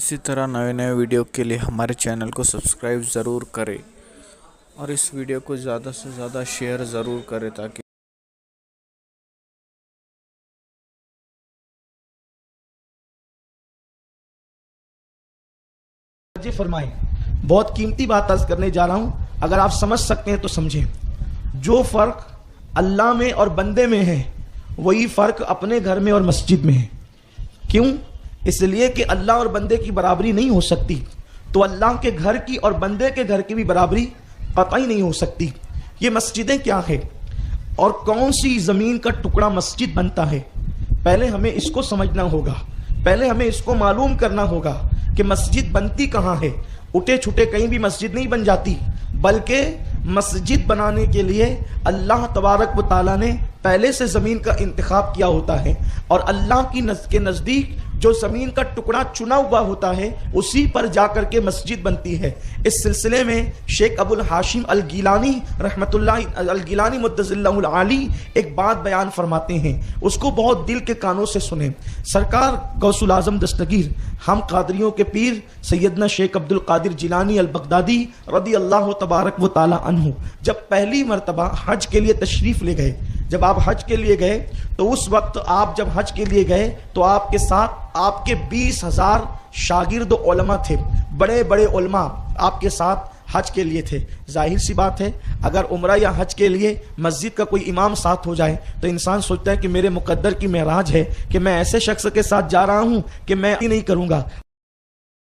इसी तरह नए नए वीडियो के लिए हमारे चैनल को सब्सक्राइब ज़रूर करें और इस वीडियो को ज़्यादा से ज़्यादा शेयर ज़रूर करें ताकि जी फरमाएं। बहुत कीमती बात अर्ज करने जा रहा हूं, अगर आप समझ सकते हैं तो समझें। जो फर्क अल्लाह में और बंदे में है वही फर्क अपने घर में और मस्जिद में है। क्यों? इसलिए कि अल्लाह और बंदे की बराबरी नहीं हो सकती, तो अल्लाह के घर की और बंदे के घर की भी बराबरी कतई नहीं हो सकती। ये मस्जिदें क्या है और कौन सी जमीन का टुकड़ा मस्जिद बनता है, पहले हमें इसको समझना होगा। पहले हमें इसको मालूम करना होगा कि मस्जिद बनती कहाँ है। उठे छुटे कहीं भी मस्जिद नहीं बन जाती, बल्कि मस्जिद बनाने के लिए अल्लाह तबारक व ताला ने पहले से ज़मीन का इंतखाब किया होता है और अल्लाह के नज़दीक जो ज़मीन का टुकड़ा चुना हुआ होता है उसी पर जाकर के मस्जिद बनती है। इस सिलसिले में शेख अबुल हाशिम अल गिलानी रहमतुल्लाह अल गिलानी मुद्दज़िल्लाहुल आली एक बात बयान फरमाते हैं, उसको बहुत दिल के कानों से सुने। सरकार गौसुल आज़म दस्तगीर हम कादरियों के पीर सैयदना शेख अब्दुल कादिर जिलानी अल बगदादी रदी अल्लाह तबारक व ताला अन्हु जब पहली मरतबा हज के लिए तशरीफ़ ले गए, जब आप हज के लिए गए तो उस वक्त आप जब हज के लिए गए तो आपके साथ आपके 20,000 शागिर्द उलमा थे, बड़े बड़े उलमा आपके साथ हज के लिए थे। जाहिर सी बात है, अगर उम्रा या हज के लिए मस्जिद का कोई इमाम साथ हो जाए तो इंसान सोचता है कि मेरे मुकद्दर की मेराज है कि मैं ऐसे शख्स के साथ जा रहा हूं कि मैं नहीं करूंगा।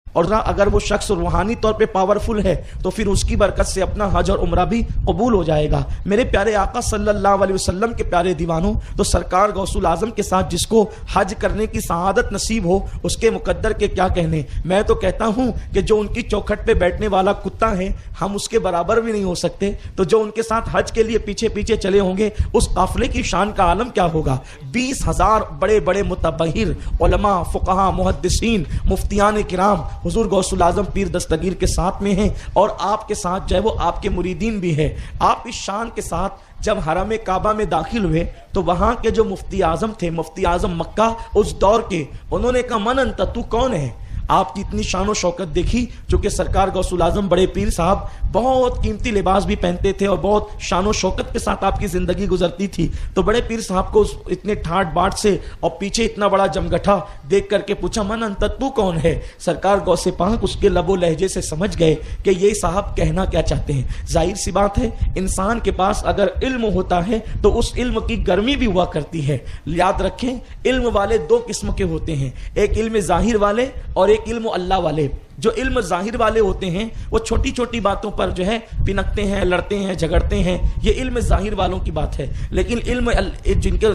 और अगर वो शख्स रूहानी तौर पे पावरफुल है तो फिर उसकी बरकत से अपना हज और उम्रा भी कबूल हो जाएगा। मेरे प्यारे आका सल्लल्लाहु अलैहि वसल्लम के प्यारे दीवानों, तो सरकार गौसुल आजम के साथ जिसको हज करने की सआदत नसीब हो उसके मुकद्दर के क्या कहने। मैं तो कहता हूं कि जो उनकी चौखट पे बैठने वाला कुत्ता है हम उसके बराबर भी नहीं हो सकते, तो जो उनके साथ हज के लिए पीछे पीछे चले होंगे उस काफिले की शान का आलम क्या होगा। 20,000 बड़े बड़े मुतबहिर उलमा, फुकहा, मुहद्दिसीन, मुफ्तियान किराम हुजूर गौसुल आजम पीर दस्तगीर के साथ में हैं और आपके साथ जो है वो आपके मुरीदीन भी है। आप इस शान के साथ जब हरम काबा में दाखिल हुए तो वहां के जो मुफ्ती आजम थे, मुफ्ती आजम मक्का उस दौर के, उन्होंने कहा मन अंत, तू कौन है। आपकी इतनी शान और शौकत देखी, जो कि सरकार गौसुल आजम बड़े पीर साहब बहुत कीमती लिबास भी पहनते थे और बहुत शान और शौकत के साथ आपकी जिंदगी गुजरती थी। तो बड़े पीर साहब को इतने ठाट बाट से और पीछे इतना बड़ा जमगठा देख करके पूछा मन अंत, तू कौन है। सरकार गौसे पाक उसके लबो लहजे से समझ गए कि ये साहब कहना क्या चाहते हैं। जाहिर सी बात है, इंसान के पास अगर इल्म होता है तो उस इल्म की गर्मी भी हुआ करती है। याद रखें, इल्म वाले दो किस्म के होते हैं, एक इल्म जाहिर वाले और एक इल्म अल्लाह वाले। जो इल्म जाहिर वाले होते हैं वो छोटी छोटी बातों पर जो है पिनकते हैं, लड़ते हैं, झगड़ते हैं, ये इल्म जाहिर वालों की बात है। लेकिन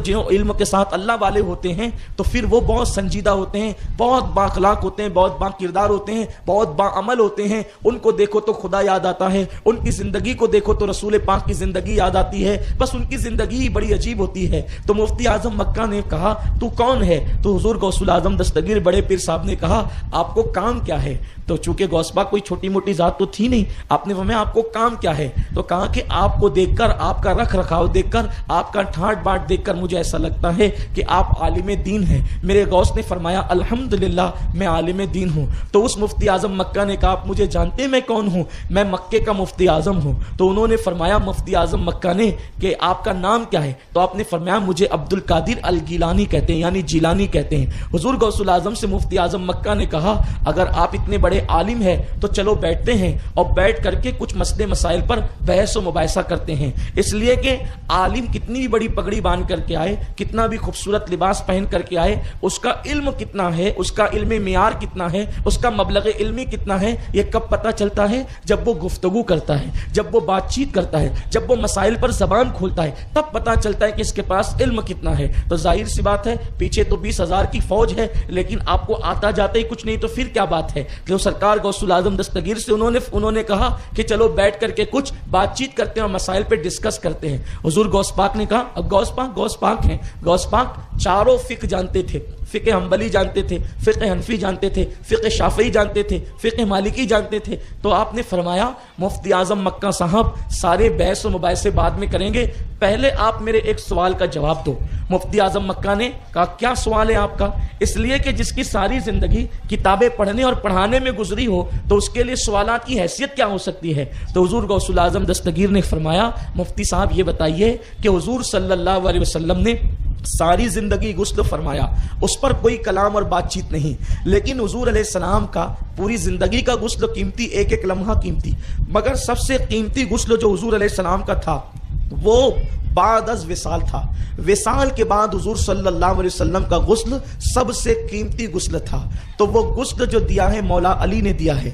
जो इल्म के साथ अल्लाह वाले होते हैं तो फिर वो बहुत संजीदा होते हैं, बहुत बाखलाक होते हैं, बहुत बाकिरदार होते हैं, बहुत बाअमल होते हैं। उनको देखो तो खुदा याद आता है, उनकी जिंदगी को देखो तो रसूल पाक की जिंदगी याद आती है। बस उनकी जिंदगी ही बड़ी अजीब होती है। तो मुफ्ती आजम मक्का ने कहा तू कौन है, तो हुजूर गौसुल आजम दस्तगीर बड़े पीर साहब ने कहा आपको काम क्या है। तो चूंकि गौसबा कोई छोटी मोटी जात तो थी नहीं, आपने फरमाया आपको काम क्या है। तो कहा कि आपको देखकर, आपका रख रखाव देखकर, आपका ठाट बाट देखकर मुझे ऐसा लगता है कि आप आलिम दीन हैं। मेरे गौस ने फरमाया अल्हम्दुलिल्लाह मैं आलिम दीन हूं। तो उस मुफ्ती आजम मक्का ने कहा आप मुझे जानते मैं कौन हूं, मैं मक्के का मुफ्ती आजम हूं। तो उन्होंने फरमाया मुफ्ती आजम मक्का ने कि आपका नाम क्या है। तो आपने फरमाया मुझे अब्दुल कादिर अल गिलानी कहते हैं, यानी जिलानी कहते हैं। हुजूर गौसुल आजम से मुफ्ती आजम मक्का ने कहा अगर आप इतने बड़े आलिम है तो चलो बैठते हैं और बैठ करके कुछ मसले मसाइल पर बहस व मुबाहिसा करते हैं। इसलिए कि आलिम कितनी भी बड़ी पगड़ी बांध करके आए, कितना भी खूबसूरत लिबास पहन करके आए, उसका इल्म कितना है, उसका इल्म मियार कितना है, उसका मबलग इल्मी कितना है, ये कब पता चलता है जब वो गुफ्तगू करता है, जब वो बातचीत करता है, जब वो मसाइल पर जबान खोलता है, तब पता चलता है कि इसके पास इल्म कितना है। तो जाहिर सी बात है पीछे तो 20,000 की फौज है, लेकिन आपको आता जाता ही कुछ नहीं, तो फिर क्या बात है। तो सरकार गौसुल आजम दस्तगीर से उन्होंने कहा कि चलो बैठ करके कुछ बातचीत करते हैं और मसाइल पे डिस्कस करते हैं। हुजूर गौस पाक ने कहा, अब गौस पाक हैं, गौस पाक चारों फिक जानते थे। فقہ حنبلی جانتے تھے، فقہ حنفی جانتے تھے، فقہ شافعی جانتے تھے، فقہ مالکی جانتے تھے. تو آپ نے فرمایا مفتی اعظم مکہ صاحب سارے بحث و مباحثے بعد میں کریں گے، پہلے آپ میرے ایک سوال کا جواب دو. مفتی اعظم مکہ نے کہا کیا سوال ہے آپ کا؟ اس لیے کہ جس کی ساری زندگی کتابیں پڑھنے اور پڑھانے میں گزری ہو تو اس کے لیے سوالات کی حیثیت کیا ہو سکتی ہے. تو حضور غوث الاعظم دستگیر نے فرمایا مفتی صاحب یہ بتائیے کہ حضور صلی اللہ علیہ وسلم نے ساری زندگی غسل فرمایا، اس پر کوئی کلام اور بات چیت نہیں، لیکن حضور علیہ السلام کا پوری زندگی کا غسل قیمتی، ایک ایک لمحہ قیمتی، مگر سب سے قیمتی غسل جو حضور علیہ السلام کا تھا وہ بعد از وصال تھا. وصال کے بعد حضور صلی اللہ علیہ وسلم کا غسل سب سے قیمتی غسل تھا. تو وہ غسل جو دیا ہے مولا علی نے دیا ہے،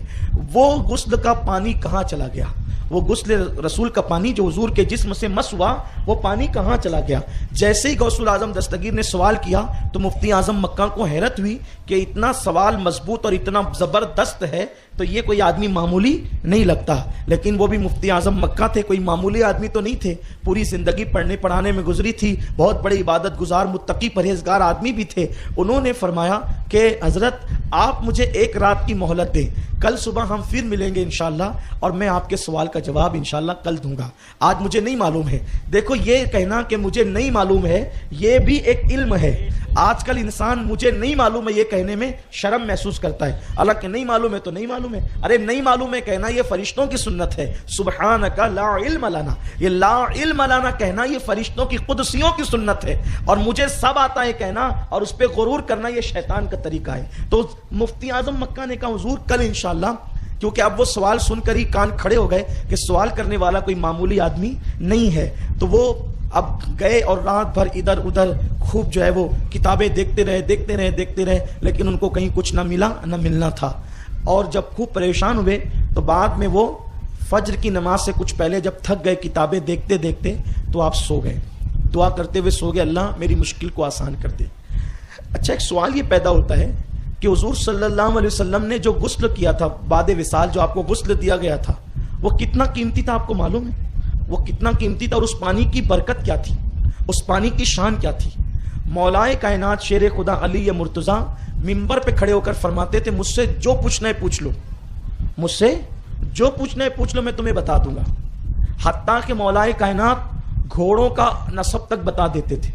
وہ غسل کا پانی کہاں چلا گیا؟ وہ غسل رسول کا پانی جو حضور کے جسم سے مس ہوا وہ پانی کہاں چلا گیا؟ جیسے ہی غوث الاعظم دستگیر نے سوال کیا تو مفتی اعظم مکہ کو حیرت ہوئی کہ اتنا سوال مضبوط اور اتنا زبردست ہے تو یہ کوئی آدمی معمولی نہیں لگتا. لیکن وہ بھی مفتی اعظم مکہ تھے، کوئی معمولی آدمی تو نہیں تھے، پوری زندگی پڑھنے پڑھانے میں گزری تھی، بہت بڑے عبادت گزار متقی پرہیزگار آدمی بھی تھے. انہوں نے فرمایا کہ حضرت آپ مجھے ایک رات کی مہلت دیں، کل صبح ہم پھر ملیں گے انشاءاللہ اور میں آپ کے سوال کا جواب انشاءاللہ کل دوں گا، آج مجھے نہیں معلوم ہے. دیکھو یہ کہنا کہ مجھے نہیں معلوم ہے یہ بھی ایک علم ہے. آج کل انسان مجھے نہیں معلوم ہے یہ کہنے میں شرم محسوس کرتا ہے، حالانکہ نہیں معلوم ہے تو نہیں معلوم ہے. ارے نہیں معلوم ہے کہنا یہ فرشتوں کی سنت ہے، سبحانک لا علم لنا، یہ لا علم لنا کہنا یہ فرشتوں کی قدسیوں کی سنت ہے، اور مجھے سب آتا ہے کہنا اور اس پہ غرور کرنا یہ شیطان کا طریقہ ہے. تو مفتی اعظم مکہ نے کہا حضور کل انشاءاللہ، کیونکہ اب وہ سوال سن کر ہی کان کھڑے ہو گئے کہ سوال کرنے والا کوئی معمولی آدمی نہیں ہے. تو وہ اب گئے اور رات بھر ادھر ادھر خوب جو ہے وہ کتابیں دیکھتے رہے، لیکن ان کو کہیں کچھ نہ ملا نہ ملنا تھا. اور جب خوب پریشان ہوئے تو بعد میں وہ فجر کی نماز سے کچھ پہلے جب تھک گئے کتابیں دیکھتے دیکھتے تو آپ سو گئے، دعا کرتے ہوئے سو گئے اللہ میری مشکل کو آسان کر دے. اچھا ایک سوال یہ پیدا ہوتا ہے کہ حضور صلی اللہ علیہ وسلم نے جو غسل کیا تھا بعد وصال، جو آپ کو غسل دیا گیا تھا وہ کتنا قیمتی تھا آپ کو معلوم ہے؟ وہ کتنا قیمتی تھا اور اس پانی کی برکت کیا تھی، اس پانی کی شان کیا تھی؟ مولائے کائنات شیر خدا علی مرتضیٰ ممبر پہ کھڑے ہو کر فرماتے تھے مجھ سے جو پوچھنا ہے پوچھ لو، مجھ سے جو پوچھنا ہے پوچھ لو، میں تمہیں بتا دوں گا. حتیٰ کہ مولائے کائنات گھوڑوں کا نسب تک بتا دیتے تھے،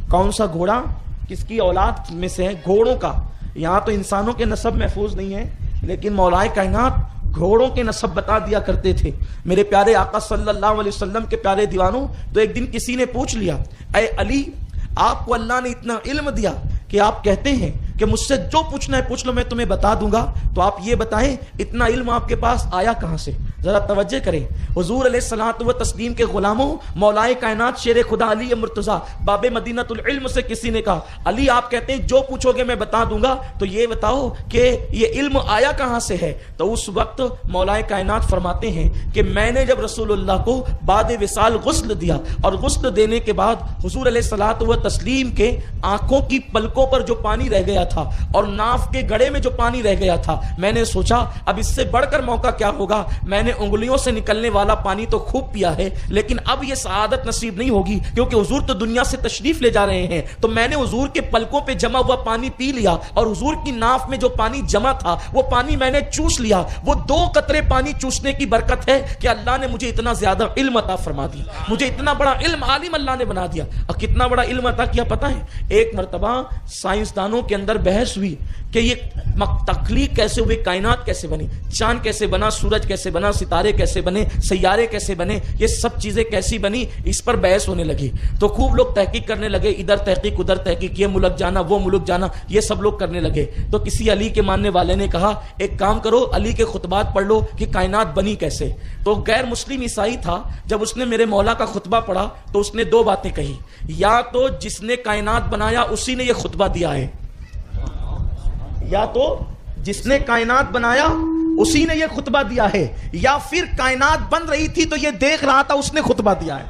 کون سا گھوڑا کس کی اولاد میں سے ہے، گھوڑوں کا. یہاں تو انسانوں کے نسب محفوظ نہیں ہے لیکن مولائے کائنات گھوڑوں کے نسب بتا دیا کرتے تھے. میرے پیارے آقا صلی اللہ علیہ وسلم کے پیارے دیوانوں، تو ایک دن کسی نے پوچھ لیا اے علی آپ کو اللہ نے اتنا علم دیا کہ آپ کہتے ہیں کہ مجھ سے جو پوچھنا ہے پوچھ لو میں تمہیں بتا دوں گا، تو آپ یہ بتائیں اتنا علم آپ کے پاس آیا کہاں سے؟ ذرا توجہ کریں. حضور علیہ الصلوۃ والتسلیم کے غلاموں، مولائے کائنات شیر خدا علی مرتضیٰ باب مدینۃ العلم سے کسی نے کہا علی آپ کہتے ہیں جو پوچھو گے میں بتا دوں گا، تو یہ بتاؤ کہ یہ علم آیا کہاں سے ہے؟ تو اس وقت مولائے کائنات فرماتے ہیں کہ میں نے جب رسول اللہ کو بعد وصال غسل دیا اور غسل دینے کے بعد حضور علیہ الصلوۃ والتسلیم کے آنکھوں کی پلکوں پر جو پانی رہ گیا تھا اور ناف کے گڑے میں جو پانی رہ گیا تھا، میں نے سوچا اب اس سے بڑھ کر موقع کیا ہوگا. میں نے انگلیوں سے نکلنے والا پانی تو خوب پیا ہے لیکن اب یہ سعادت نصیب نہیں ہوگی کیونکہ حضور تو دنیا سے تشریف لے جا رہے ہیں. تو میں نے حضور کے پلکوں پہ جمع ہوا پانی پی لیا اور حضور کی ناف میں جو پانی جمع تھا وہ پانی میں نے چوس لیا. وہ 2 قطرے پانی چوسنے کی برکت ہے کہ اللہ نے مجھے اتنا زیادہ علم عطا فرما دیا، مجھے اتنا بڑا علم عالم اللہ نے بنا دیا. اور کتنا بڑا علم عطا کیا پتہ ہے؟ ایک مرتبہ سائنسدانوں کے اندر بحث ہوئی کہ یہ تخلیق کیسے ہوئی، کائنات کیسے بنی، چاند کیسے بنا، سورج کیسے بنا، ستارے کیسے بنے، سیارے کیسے بنے، یہ سب چیزیں کیسی بنی، اس پر بحث ہونے لگی. تو خوب لوگ تحقیق کرنے لگے، ادھر تحقیق ادھر تحقیق، یہ ملک جانا وہ ملک جانا، یہ سب لوگ کرنے لگے. تو کسی علی کے ماننے والے نے کہا ایک کام کرو علی کے خطبات پڑھ لو کہ کائنات بنی کیسے. تو غیر مسلم عیسائی تھا، جب اس نے میرے مولا کا خطبہ پڑھا تو اس نے 2 باتیں کہی، یا تو جس نے کائنات بنایا اسی نے یہ خطبہ دیا ہے، یا تو جس نے کائنات بنایا اسی نے یہ خطبہ دیا ہے، یا پھر کائنات بن رہی تھی تو یہ دیکھ رہا تھا اس نے خطبہ دیا ہے.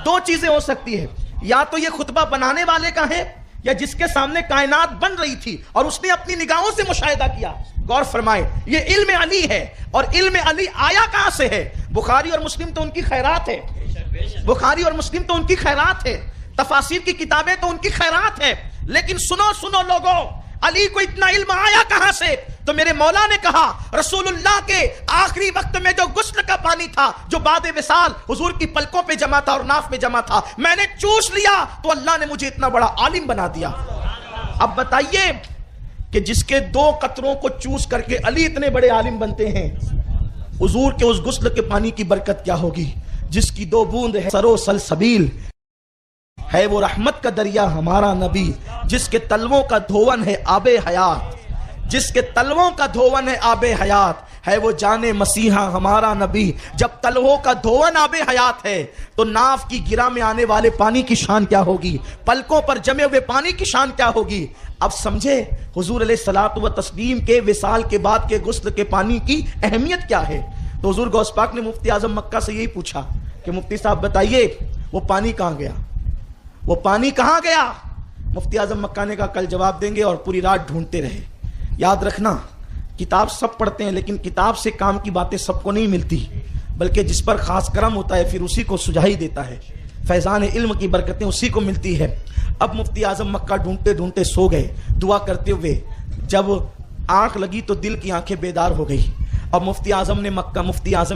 2 چیزیں ہو سکتی ہے، یا تو یہ خطبہ بنانے والے کا ہے یا جس کے سامنے کائنات بن رہی تھی اور اس نے اپنی نگاہوں سے مشاہدہ کیا. غور فرمائے یہ علم علی ہے. اور علم علی آیا کہاں سے ہے؟ بخاری اور مسلم تو ان کی خیرات ہے، بخاری اور مسلم تو ان کی خیرات ہے. तफासिर की किताबें तो उनकी खैरात है, लेकिन सुनो लोगों, अली को इतना इल्म आया कहां से? तो मेरे मौला ने कहा रसूलुल्लाह के आखिरी वक्त में जो गुस्ल का पानी था, जो बाद विसाल हुजूर की पलकों पे जमा था और नाफ में जमा था, मैंने चूस लिया तो अल्लाह ने मुझे इतना बड़ा आलिम बना दिया। अब बताइए कि जिसके 2 कतरों को चूस करके अली इतने बड़े आलिम बनते हैं, हुजूर के उस गुस्ल के पानी की बरकत क्या होगी? जिसकी 2 बूंद है सरो सलसबील है, वो रहमत का दरिया हमारा नबी, जिसके तलवों का धोवन है आबे हयात, जिसके तलवों का धोवन है आबे हयात, है वो जाने मसीहा हमारा नबी। जब तलवों का धोवन आबे हयात है तो नाफ की गिरा में आने वाले पानी की शान क्या होगी, पलकों पर जमे हुए पानी की शान क्या होगी। अब समझे हुजूर अलैहिस्सलातु व तस्लीम के विसाल के बाद के गुस्ल के पानी की अहमियत क्या है। तो हुजूर गौस पाक ने मुफ्ती आजम मक्का से यही पूछा कि मुफ्ती साहब बताइए वो पानी कहां गया, वो पानी कहां गया? मुफ्ती आजम मक्का ने कहा कल जवाब देंगे, और पूरी रात ढूंढते रहे। याद रखना, किताब सब पढ़ते हैं लेकिन किताब से काम की बातें सबको नहीं मिलती, बल्कि जिस पर खास करम होता है फिर उसी को सुझाई देता है। फैजान इल्म की बरकतें उसी को मिलती है। अब मुफ्ती आजम मक्का ढूंढते ढूंढते सो गए दुआ करते हुए। जब आंख लगी तो दिल की आंखें बेदार हो गई। अब मुफ्ती आजम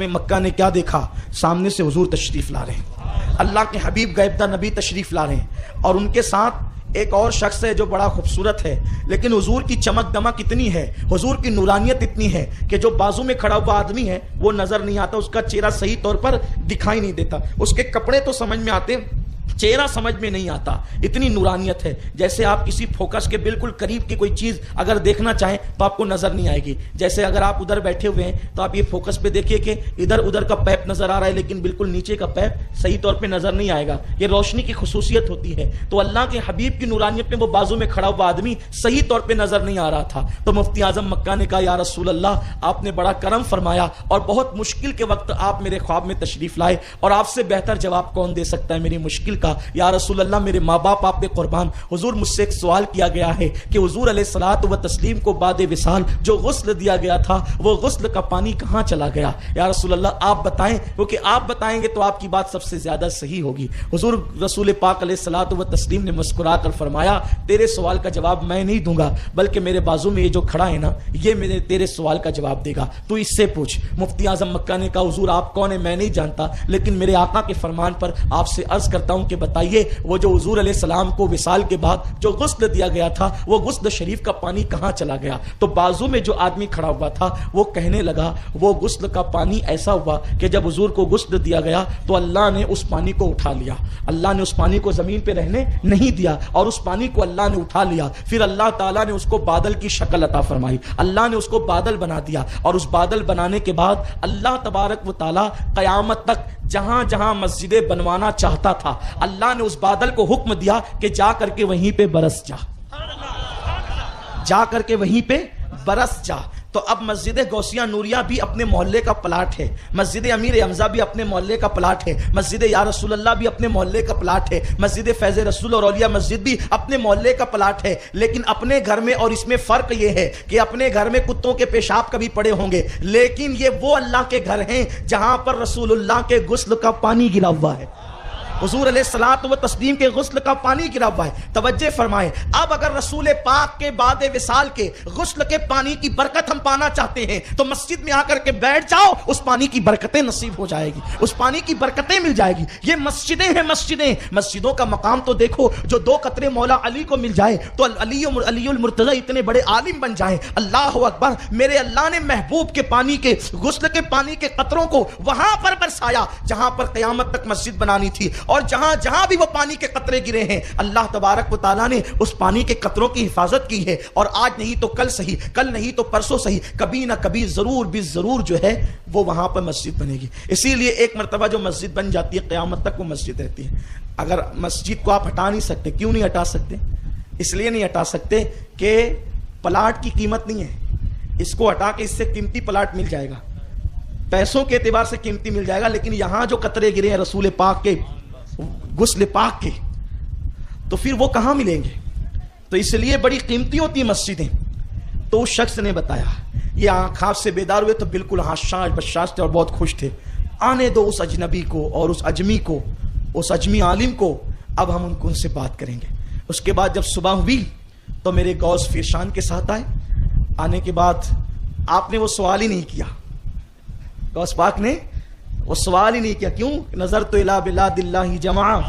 मक्का ने क्या देखा? सामने से हुजूर तशरीफ ला रहे हैं, अल्लाह के हबीब गैबदा नबी तशरीफ ला रहे हैं, और उनके साथ एक और शख्स है जो बड़ा खूबसूरत है, लेकिन हुजूर की चमक दमक इतनी है, हुजूर की नूरानियत इतनी है कि जो बाजू में खड़ा हुआ आदमी है वो नजर नहीं आता, उसका चेहरा सही तौर पर दिखाई नहीं देता, उसके कपड़े तो समझ में आते, चेहरा समझ में नहीं आता, इतनी नूरानियत है। जैसे आप किसी फोकस के बिल्कुल करीब की कोई चीज अगर देखना चाहें तो आपको नजर नहीं आएगी। जैसे अगर आप उधर बैठे हुए हैं तो आप ये फोकस पे देखिए कि इधर उधर का पैप नजर आ रहा है, लेकिन बिल्कुल नीचे का पैप सही तौर पे नजर नहीं आएगा। ये रोशनी की खुसूसियत होती है। तो अल्लाह के हबीब की नूरानियत में वो बाजू में खड़ा हुआ आदमी सही तौर पर नजर नहीं आ रहा था। तो मुफ्ती आजम मक्का ने कहा या रसूल अल्लाह, आपने बड़ा करम फरमाया और बहुत मुश्किल के वक्त आप मेरे ख्वाब में तशरीफ लाए, और आपसे बेहतर जवाब कौन दे सकता है मेरी मुश्किल का। या रसूल अल्लाह, मेरे माँ बाप आप पे कुर्बान, हुजूर मुझसे एक सवाल किया गया है कि हुजूर अलैहिस्सलातु व तस्लीम को बाद विसाल जो गुस्ल दिया गया था वो गुस्ल का पानी कहाँ चला गया। या रसूल अल्लाह आप बताएं, क्योंकि आप बताएंगे तो आपकी बात सबसे ज्यादा सही होगी। हुजूर रसूल पाक अलैहिस्सलातु व तस्लीम ने मुस्कुरा कर फरमाया तेरे सवाल का जवाब मैं नहीं दूंगा, बल्कि मेरे बाजू में ये जो खड़ा है ना ये मेरे तेरे सवाल का जवाब देगा, तू इससे पूछ। मुफ्ती आजम मक्का ने कहा हुजूर आप कौन है मैं नहीं जानता, लेकिन मेरे आका के फरमान पर आपसे अर्ज करता हूं कि बताइए वो जो हुजूर अलैहिस्सलाम को विसाल के बाद जो गुस्ल दिया गया था वो गुस्ल शरीफ का पानी कहां चला गया। तो बाजू में जो आदमी खड़ा हुआ था वो कहने लगा वो गुस्ल का पानी ऐसा हुआ कि जब हुजूर को गुस्ल दिया गया तो अल्लाह ने उस पानी को उठा लिया, अल्लाह ने उस पानी को जमीन पे रहने नहीं दिया और उस पानी को अल्लाह ने उठा लिया। फिर अल्लाह ताला ने उसको बादल की शक्ल अता फरमाई, अल्लाह ने उसको बादल बना दिया, और उस बादल बनाने के बाद अल्लाह तबारक व ताला कयामत तक जहां जहां मस्जिदें बनवाना चाहता था अल्लाह ने उस बादल को हुक्म दिया कि जा करके वहीं पे बरस जा करके वहीं पे बरस जा। तो अब मस्जिद गौसिया नूरिया भी अपने मोहल्ले का प्लाट है, मस्जिद अमीर हमजा भी अपने मोहल्ले का प्लाट है, मस्जिद या रसूल अल्लाह भी अपने मोहल्ले का प्लाट है, मस्जिद फैज़ रसूल और औलिया मस्जिद भी अपने मोहल्ले का प्लाट है। लेकिन अपने घर में, और इसमें फर्क ये है कि अपने घर में कुत्तों के पेशाब कभी पड़े होंगे, लेकिन ये वो अल्लाह के घर हैं जहां पर रसूलुल्लाह के गुस्ल का पानी गिरा हुआ है, हुजूर अलैहिस्सलातु व तस्लीम के गुस्ल का पानी गिरा हुआ है। तवज्जो फरमाएं, अब अगर रसूल पाक के बाद विसाल के गुस्ल के पानी की बरकत हम पाना चाहते हैं तो मस्जिद में आकर के बैठ जाओ, उस पानी की बरकतें नसीब हो जाएगी, उस पानी की बरकतें मिल जाएगी। ये मस्जिदें हैं मस्जिदें, मस्जिदों का मकाम तो देखो, जो 2 कतरे मौला अली को मिल जाए तो अलीउल मुर्तज़ा इतने बड़े आलिम बन जाए। अल्लाह अकबर, मेरे अल्लाह ने महबूब के पानी के गुस्ल के पानी के कतरों को वहां पर बरसाया जहां पर क़यामत तक मस्जिद बनानी थी, और जहां जहां भी वो पानी के कतरे गिरे हैं अल्लाह तबारक व तआला ने उस पानी के कतरों की हिफाजत की है। और आज नहीं तो कल सही, कल नहीं तो परसों सही, कभी ना कभी जरूर भी जरूर जो है वो वहां पर मस्जिद बनेगी। इसीलिए एक मरतबा जो मस्जिद बन जाती है क़यामत तक वो मस्जिद रहती है। अगर मस्जिद को आप हटा नहीं सकते, क्यों नहीं हटा सकते? इसलिए नहीं हटा सकते कि प्लाट की कीमत नहीं है, इसको हटा के इससे कीमती प्लाट मिल जाएगा, पैसों के एतबार से कीमती मिल जाएगा, लेकिन यहां जो कतरे गिरे हैं रसूल पाक के गुस्ल पाक के, तो फिर वो कहां मिलेंगे? तो इसलिए बड़ी कीमती होती है मस्जिदें। तो उस शख्स ने बताया, ये आंख से बेदार हुए तो बिल्कुल हाशाश बशाश थे और बहुत खुश थे। आने दो उस अजनबी को और उस अजमी को, उस अजमी आलिम को, اب ہم ان سے بات کریں گے. اس کے بعد جب صبح ہوئی تو میرے غوث فیشان کے ساتھ آئے. آنے کے بعد آپ نے وہ سوال ہی نہیں کیا, غوث پاک نے وہ سوال ہی نہیں کیا. کیوں؟ نظر تو الی بلاد اللہ جمعا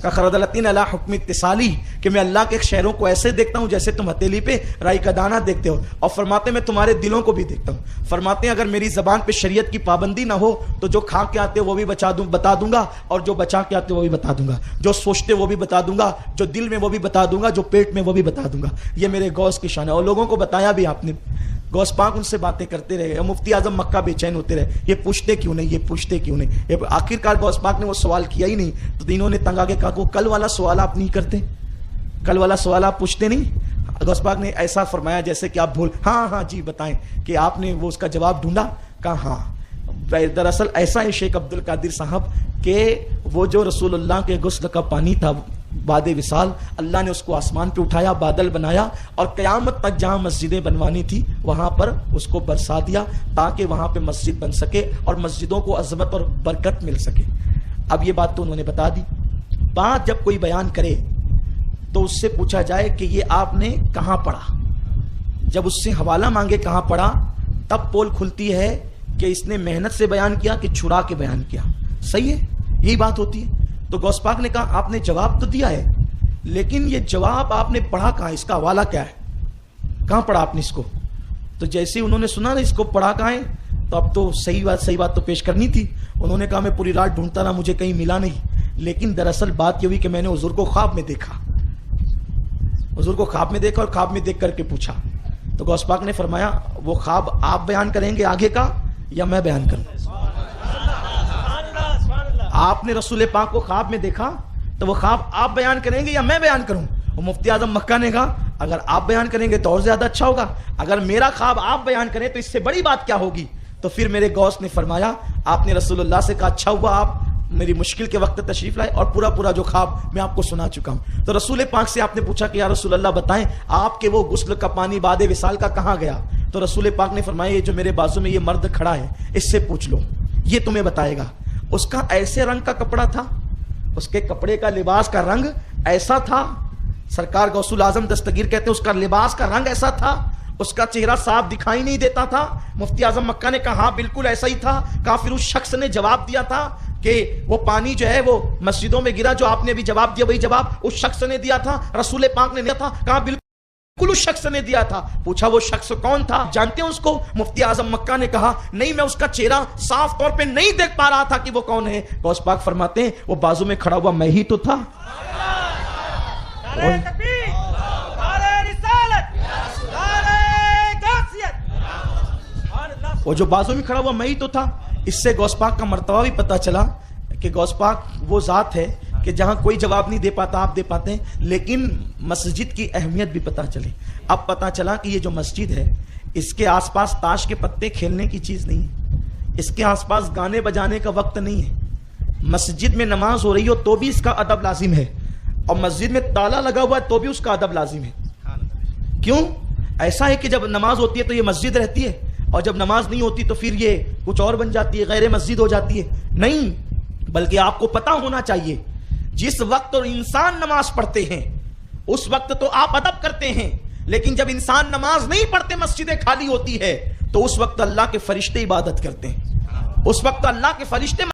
کا خردلتین علی حکم اتصالی, کہ میں اللہ کے شہروں کو ایسے دیکھتا ہوں جیسے تم ہتھیلی پہ رائی کا دانہ دیکھتے ہو, اور فرماتے میں تمہارے دلوں کو بھی دیکھتا ہوں. فرماتے ہیں اگر میری زبان پہ شریعت کی پابندی نہ ہو تو جو کھا کے آتے وہ بھی بتا دوں گا, اور جو بچا کے آتے وہ بھی بتا دوں گا, جو سوچتے وہ بھی بتا دوں گا, جو دل میں وہ بھی بتا دوں گا, جو پیٹ میں وہ بھی بتا دوں گا. یہ میرے غوث کی شان ہے, اور لوگوں کو بتایا بھی آپ نے. غوث پاک ان سے باتیں کرتے رہے. مفتی اعظم مکہ بے چین ہوتے رہے, یہ پوچھتے کیوں نہیں, یہ پوچھتے کیوں نہیں. آخرکار غوث پاک نے وہ سوال کیا ہی نہیں, تو انہوں نے تنگ آ کے کہا کہ کل والا سوال آپ نہیں کرتے, کل والا سوال آپ پوچھتے نہیں. غوث پاک نے ایسا فرمایا جیسے کہ آپ ہاں جی بتائیں, کہ آپ نے وہ اس کا جواب ڈھونڈا. کہا ہاں. دراصل ایسا ہے شیخ عبد القادر صاحب کہ وہ جو رسول اللہ کے غسل کا پانی تھا باد وصال, اللہ نے اس کو آسمان پہ اٹھایا, بادل بنایا, اور قیامت تک جہاں مسجدیں بنوانی تھی وہاں پر اس کو برسا دیا تاکہ وہاں پہ مسجد بن سکے اور مسجدوں کو عظمت اور برکت مل سکے. اب یہ بات تو انہوں نے بتا دی. بات جب کوئی بیان کرے تو اس سے پوچھا جائے کہ یہ آپ نے کہاں پڑھا. جب اس سے حوالہ مانگے کہاں پڑھا, تب پول کھلتی ہے کہ اس نے محنت سے بیان کیا کہ چھڑا کے بیان کیا. صحیح ہے, یہی بات ہوتی ہے. تو غوث پاک نے کہا آپ نے جواب تو دیا ہے, لیکن یہ جواب آپ نے پڑھا کہاں, اس کا حوالہ کیا ہے, کہاں پڑھا آپ نے اس کو. تو جیسے ہی انہوں نے سنا نا اس کو پڑھا کہاں ہے, تو اب تو صحیح بات تو پیش کرنی تھی. انہوں نے کہا میں پوری رات ڈھونڈتا رہا, مجھے کہیں ملا نہیں, لیکن دراصل بات یہ ہوئی کہ میں نے حضور کو خواب میں دیکھا, حضور کو خواب میں دیکھا, اور خواب میں دیکھ کر کے پوچھا. تو غوث پاک نے فرمایا وہ خواب آپ بیان کریں گے آگے کا یا میں بیان کروں. آپ نے رسول پاک کو خواب میں دیکھا تو وہ خواب آپ بیان کریں گے یا میں بیان کروں. وہ مفتی اعظم مکہ نے کہا اگر آپ بیان کریں گے تو اور زیادہ اچھا ہوگا, اگر میرا خواب آپ بیان کریں تو اس سے بڑی بات کیا ہوگی. تو پھر میرے غوث نے فرمایا آپ نے رسول اللہ سے کہا اچھا ہوا آپ میری مشکل کے وقت تشریف لائے, اور پورا جو خواب میں آپ کو سنا چکا ہوں. تو رسول پاک سے آپ نے پوچھا کہ یا رسول اللہ بتائیں آپ کے وہ غسل کا پانی باد وصال کا کہاں گیا. تو رسول پاک نے فرمایا یہ جو میرے بازو میں یہ مرد کھڑا ہے اس سے پوچھ لو, یہ تمہیں بتائے گا. اس کا ایسے رنگ کا کپڑا تھا, اس کے کپڑے کا لباس کا رنگ ایسا تھا, سرکار غوث الاعظم دستگیر کہتے ہیں اس کا لباس کا رنگ ایسا تھا, اس کا چہرہ صاف دکھائی نہیں دیتا تھا. مفتی اعظم مکہ نے کہا ہاں بالکل ایسا ہی تھا. کہا پھر اس شخص نے جواب دیا تھا کہ وہ پانی جو ہے وہ مسجدوں میں گرا, جو آپ نے بھی جواب دیا وہی جواب اس شخص نے دیا تھا, رسول پاک نے دیا تھا. کہا بالکل اس شخص نے دیا تھا. پوچھا وہ شخص کون تھا, جانتے ہیں اس کو. مفتی اعظم مکہ نے کہا نہیں میں اس کا چہرہ صاف طور پہ نہیں دیکھ پا رہا تھا کہ وہ کون ہے. غوث پاک فرماتے ہیں وہ بازو میں کھڑا ہوا میں ہی تو تھا. وہ جو بازو میں کھڑا ہوا میں ہی تو تھا. اس سے غوث پاک کا مرتبہ بھی پتا چلا کہ غوث پاک وہ ذات ہے کہ جہاں کوئی جواب نہیں دے پاتا آپ دے پاتے ہیں. لیکن مسجد کی اہمیت بھی پتا چلی. اب پتا چلا کہ یہ جو مسجد ہے اس کے آس پاس تاش کے پتے کھیلنے کی چیز نہیں ہے, اس کے آس پاس گانے بجانے کا وقت نہیں ہے. مسجد میں نماز ہو رہی ہو تو بھی اس کا ادب لازم ہے, اور مسجد میں تالا لگا ہوا ہے تو بھی اس کا ادب لازم ہے. کیوں؟ ایسا ہے کہ جب نماز ہوتی ہے تو یہ مسجد رہتی ہے, اور جب نماز نہیں ہوتی تو پھر یہ کچھ اور بن جاتی ہے, غیر مسجد ہو جاتی ہے. نہیں, بلکہ آپ کو پتا ہونا چاہیے جس وقت انسان نماز پڑھتے ہیں اس وقت تو آپ ادب کرتے ہیں, لیکن جب انسان نماز نہیں پڑھتے مسجدیں خالی ہوتی ہے تو اس وقت اللہ کے فرشتے عبادت کرتے ہیں, اس وقت اللہ کے فرشتے